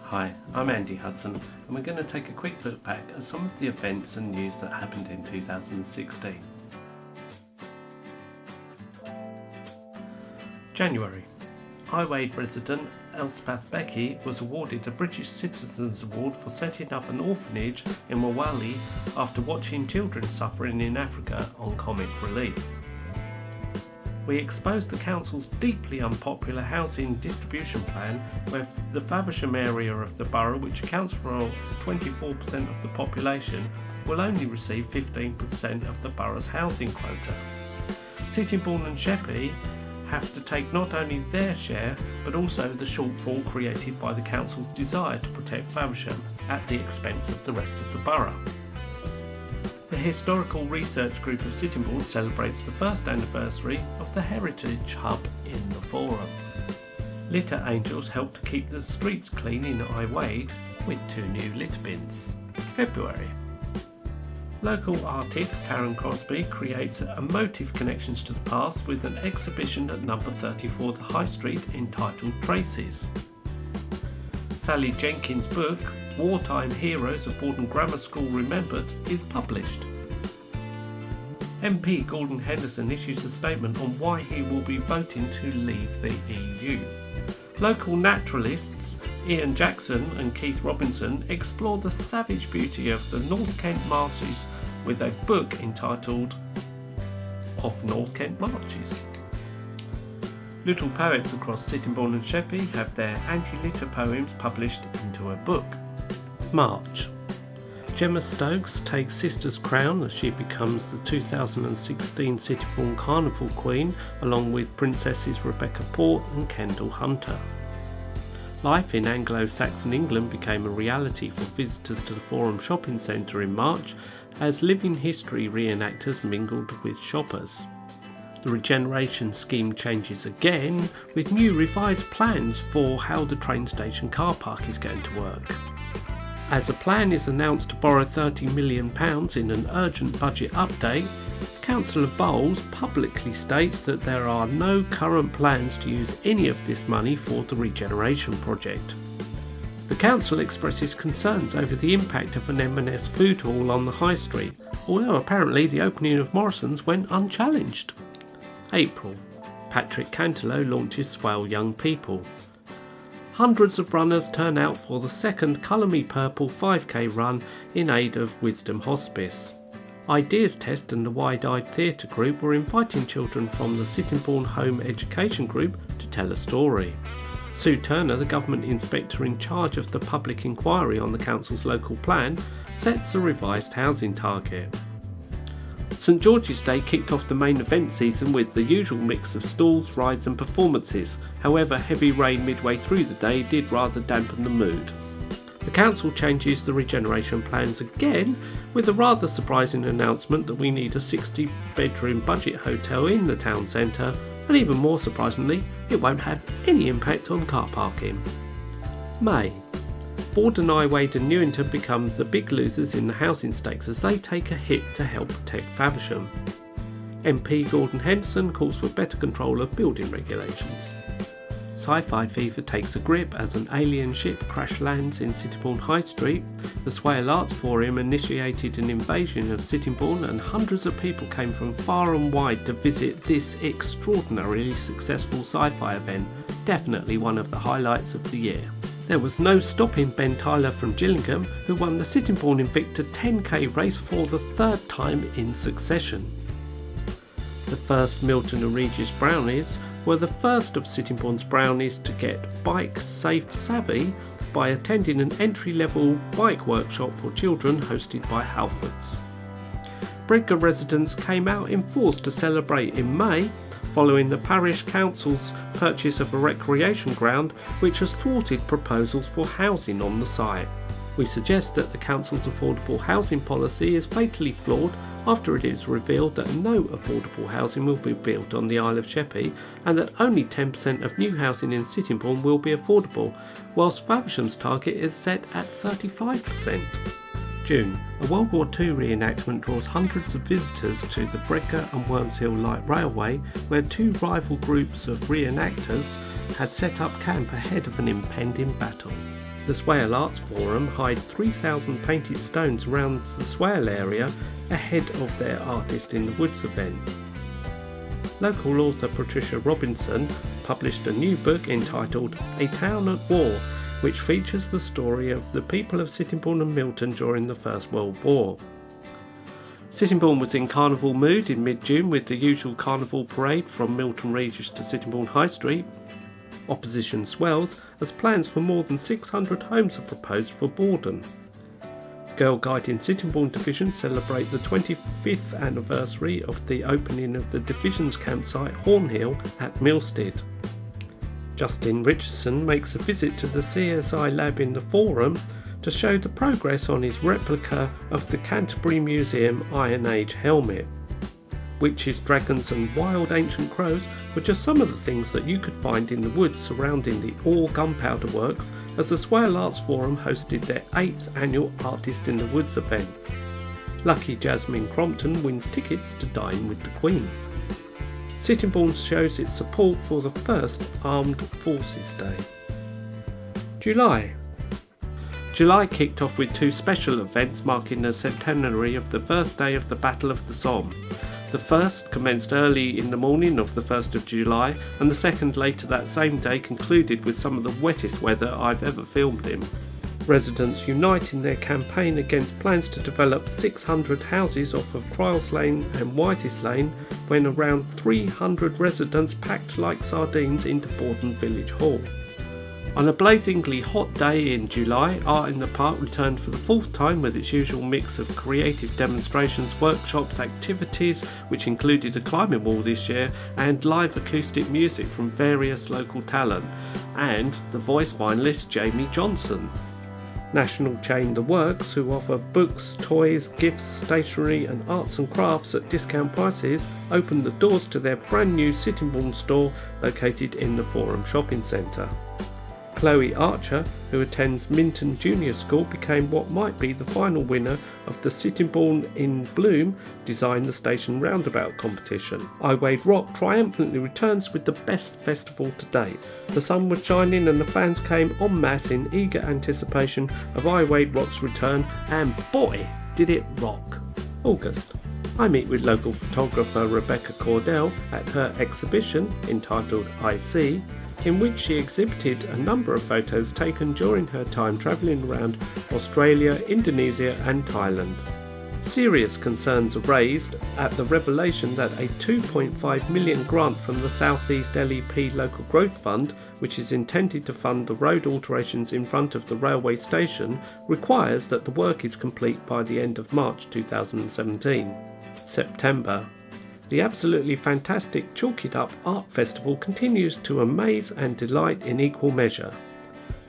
Hi, I'm Andy Hudson, and we're going to take a quick look back at some of the events and news that happened in 2016. January. Iwade resident Elspeth Becky was awarded a British Citizens Award for setting up an orphanage in Mwali after watching children suffering in Africa on comic relief. We exposed the Council's deeply unpopular housing distribution plan, where the Faversham area of the borough, which accounts for 24% of the population, will only receive 15% of the borough's housing quota. Sittingbourne and Sheppey have to take not only their share, but also the shortfall created by the Council's desire to protect Faversham at the expense of the rest of the borough. The Historical Research Group of Sittingbourne celebrates the first anniversary of the Heritage Hub in the Forum. Litter Angels help to keep the streets clean in Iwade with 2 new litter bins. February. Local artist Karen Crosby creates emotive connections to the past with an exhibition at number 34 The High Street entitled Traces. Sally Jenkins' book, Wartime Heroes of Borden Grammar School Remembered, is published. MP Gordon Henderson issues a statement on why he will be voting to leave the EU. Local naturalists Ian Jackson and Keith Robinson explore the savage beauty of the North Kent marshes with a book entitled Of North Kent Marches. Little poets across Sittingbourne and Sheppey have their anti-litter poems published into a book. March. Gemma Stokes takes Sister's crown as she becomes the 2016 Sittingbourne Carnival Queen, along with Princesses Rebecca Port and Kendall Hunter. Life in Anglo-Saxon England became a reality for visitors to the Forum Shopping Centre in March as living history reenactors mingled with shoppers. The regeneration scheme changes again, with new revised plans for how the train station car park is going to work. As a plan is announced to borrow £30 million in an urgent budget update, Councillor Bowles publicly states that there are no current plans to use any of this money for the regeneration project. The council expresses concerns over the impact of an M&S food hall on the High Street, although apparently the opening of Morrison's went unchallenged. April. Patrick Cantelo launches Swell Young People. Hundreds of runners turn out for the second Colour Me Purple 5k run in aid of Wisdom Hospice. Ideas Test and the Wide-Eyed Theatre Group were inviting children from the Sittingbourne Home Education Group to tell a story. Sue Turner, the government inspector in charge of the public inquiry on the council's local plan, sets a revised housing target. St George's Day kicked off the main event season with the usual mix of stalls, rides and performances. However, heavy rain midway through the day did rather dampen the mood. The council changes the regeneration plans again with a rather surprising announcement that we need a 60-bedroom budget hotel in the town centre, and even more surprisingly, it won't have any impact on car parking. May. Borden, Iwade and Newington become the big losers in the housing stakes as they take a hit to help protect Faversham. MP Gordon Henderson calls for better control of building regulations. Sci-fi fever takes a grip as an alien ship crash lands in Sittingbourne High Street. The Swale Arts Forum initiated an invasion of Sittingbourne, and hundreds of people came from far and wide to visit this extraordinarily successful sci-fi event, definitely one of the highlights of the year. There was no stopping Ben Tyler from Gillingham, who won the Sittingbourne Invicta 10k race for the 3rd time in succession. The first Milton and Regis Brownies were the first of Sittingbourne's brownies to get bike safe savvy by attending an entry-level bike workshop for children hosted by Halfords. Bredgar residents came out in force to celebrate in May, following the parish council's purchase of a recreation ground which has thwarted proposals for housing on the site. We suggest that the council's affordable housing policy is fatally flawed after it is revealed that no affordable housing will be built on the Isle of Sheppey, and that only 10% of new housing in Sittingbourne will be affordable, whilst Faversham's target is set at 35%. June. A World War II reenactment draws hundreds of visitors to the Bredgar and Worms Hill Light Railway, where 2 rival groups of reenactors had set up camp ahead of an impending battle. the Swale Arts Forum hide 3,000 painted stones around the Swale area ahead of their Artist in the Woods event. Local author Patricia Robinson published a new book entitled A Town at War, which features the story of the people of Sittingbourne and Milton during the First World War. Sittingbourne was in carnival mood in mid-June with the usual carnival parade from Milton Regis to Sittingbourne High Street. Opposition swells as plans for more than 600 homes are proposed for Borden. Girl Guide in Sittingbourne Division celebrate the 25th anniversary of the opening of the Division's campsite Hornhill at Milstead. Justin Richardson makes a visit to the CSI lab in the Forum to show the progress on his replica of the Canterbury Museum Iron Age helmet. Witches, dragons and wild ancient crows were just some of the things that you could find in the woods surrounding the all gunpowder works as the Swale Arts Forum hosted their 8th annual Artist in the Woods event. Lucky Jasmine Crompton wins tickets to dine with the Queen. Sittingbourne shows its support for the first Armed Forces Day. July kicked off with 2 special events marking the centenary of the first day of the Battle of the Somme. The first commenced early in the morning of the 1st of July, and the second later that same day concluded with some of the wettest weather I've ever filmed in. Residents unite in their campaign against plans to develop 600 houses off of Cryles Lane and White's Lane when around 300 residents packed like sardines into Borden Village Hall. On a blazingly hot day in July, Art in the Park returned for the 4th time with its usual mix of creative demonstrations, workshops, activities, which included a climbing wall this year, and live acoustic music from various local talent, and the voice finalist Jamie Johnson. National chain The Works, who offer books, toys, gifts, stationery and arts and crafts at discount prices, opened the doors to their brand new Sittingbourne store located in the Forum Shopping Centre. Chloe Archer, who attends Minton Junior School, became what might be the final winner of the Sittingbourne in Bloom Design the Station Roundabout competition. I Wade Rock triumphantly returns with the best festival to date. The sun was shining and the fans came en masse in eager anticipation of I Wade Rock's return, and boy did it rock. August. I meet with local photographer Rebecca Cordell at her exhibition entitled I See, in which she exhibited a number of photos taken during her time travelling around Australia, Indonesia and Thailand. Serious concerns are raised at the revelation that a £2.5 million grant from the South East LEP Local Growth Fund, which is intended to fund the road alterations in front of the railway station, requires that the work is complete by the end of March 2017. September. The absolutely fantastic Chalk It Up Art Festival continues to amaze and delight in equal measure.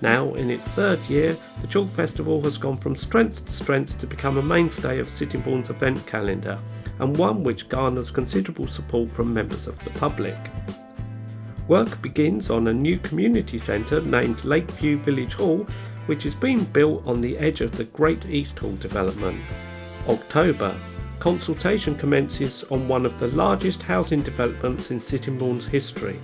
Now, in its 3rd year, the Chalk Festival has gone from strength to strength to become a mainstay of Sittingbourne's event calendar, and one which garners considerable support from members of the public. Work begins on a new community centre named Lakeview Village Hall, which is being built on the edge of the Great East Hall development. October. Consultation commences on one of the largest housing developments in Sittingbourne's history.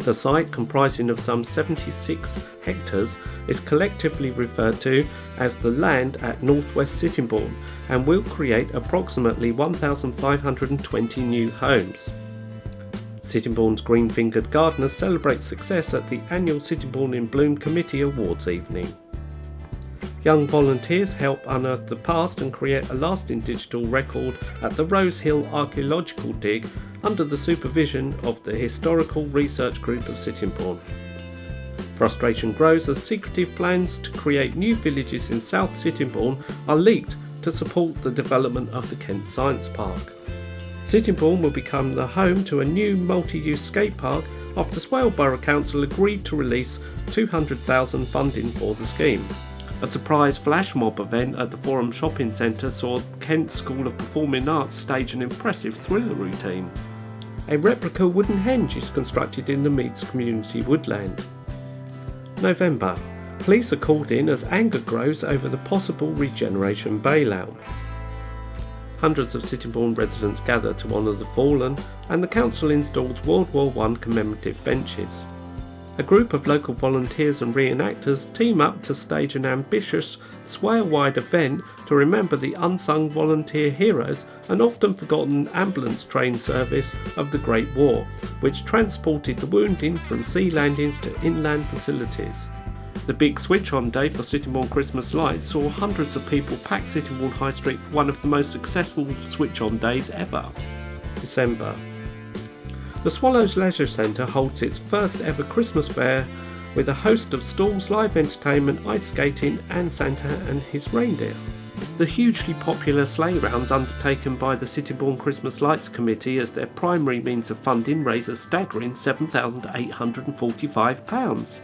The site, comprising of some 76 hectares, is collectively referred to as the land at North West Sittingbourne and will create approximately 1,520 new homes. Sittingbourne's green-fingered gardeners celebrate success at the annual Sittingbourne in Bloom Committee Awards evening. Young volunteers help unearth the past and create a lasting digital record at the Rose Hill Archaeological Dig under the supervision of the Historical Research Group of Sittingbourne. Frustration grows as secretive plans to create new villages in South Sittingbourne are leaked to support the development of the Kent Science Park. Sittingbourne will become the home to a new multi-use skate park after Swale Borough Council agreed to release £200,000 funding for the scheme. A surprise flash mob event at the Forum Shopping Centre saw Kent School of Performing Arts stage an impressive thriller routine. A replica wooden henge is constructed in the Meads community woodland. November. Police are called in as anger grows over the possible regeneration bailout. Hundreds of Sittingbourne residents gather to honour the fallen, and the council installs World War I commemorative benches. A group of local volunteers and reenactors team up to stage an ambitious, Swale-wide event to remember the unsung volunteer heroes and often forgotten ambulance train service of the Great War, which transported the wounded from sea landings to inland facilities. The big switch-on day for Sittingbourne Christmas lights saw hundreds of people pack Sittingbourne High Street for one of the most successful switch-on days ever. December. The Swallows Leisure Centre holds its first ever Christmas fair with a host of stalls, live entertainment, ice skating and Santa and his reindeer. The hugely popular sleigh rounds undertaken by the Sittingbourne Christmas Lights Committee as their primary means of funding raise a staggering £7,845.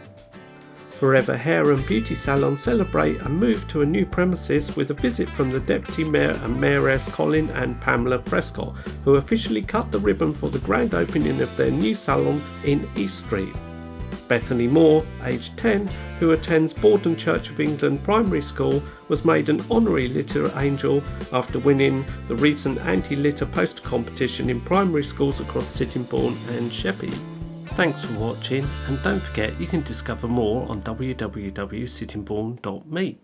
Forever Hair and Beauty Salon celebrate and move to a new premises with a visit from the Deputy Mayor and Mayoress Colin and Pamela Prescott, who officially cut the ribbon for the grand opening of their new salon in East Street. Bethany Moore, aged 10, who attends Borden Church of England Primary School, was made an honorary litter angel after winning the recent anti-litter poster competition in primary schools across Sittingbourne and Sheppey. Thanks for watching, and don't forget you can discover more on www.sittingbourne.me.